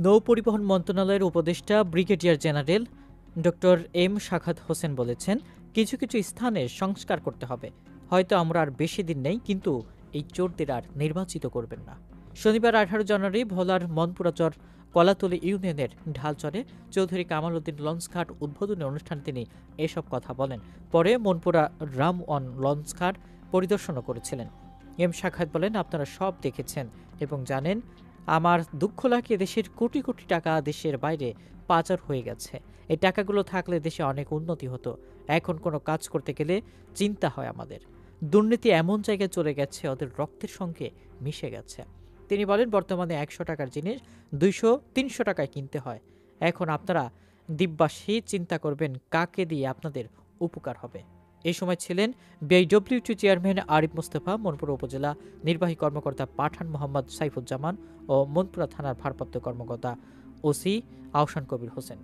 নৌ পরিবহন মন্ত্রণালয়ের উপদেষ্টা ব্রিগেডিয়ার জেনারেল ডক্টর এম শাখাত হোসেন বলেছেন, কিছু কিছু স্থানে সংস্কার করতে হবে। হয়তো আমরা আর বেশি দিন নেই, কিন্তু এই চোরদের আর নির্বাচিত করবেন না। শনিবার 18 জানুয়ারি ভোলার মনপুরাচর কলাতলী ইউনিয়নের ঢালচরে চৌধুরী কামাল উদ্দিন লঞ্চঘাট উদ্বোধনী অনুষ্ঠানে তিনি এসব কথা বলেন। পরে মনপুরা রাম অন লঞ্চঘাট পরিদর্শনও করেছিলেন। এম শাখাত বলেন, আপনারা সব দেখেছেন এবং জানেন, আমার দুঃখ লাগে দেশের কোটি কোটি টাকা দেশের বাইরে পাচার হয়ে গেছে। এই টাকাগুলো থাকলে দেশে অনেক উন্নতি হতো। এখন কোনো কাজ করতে গেলে চিন্তা হয় আমাদের। দুর্নীতি এমন জায়গায় চলে গেছে, ওদের রক্তের সঙ্গে মিশে গেছে। তিনি বলেন, বর্তমানে 100 টাকার জিনিস 200-300 টাকায় কিনতে হয়। এখন আপনারা দ্বীপবাসী চিন্তা করবেন কাকে দিয়ে আপনাদের উপকার হবে। এই সময় ছিলেন বিআইডব্লিউটি চেয়ারম্যান আরিফ মোস্তফা, মনপুরা উপজেলা নির্বাহী কর্মকর্তা পাঠান মোহাম্মদ সাইফুজ্জামান ও মনপুরা থানার ভারপ্রাপ্ত কর্মকর্তা ওসি আহসান কবির হোসেন।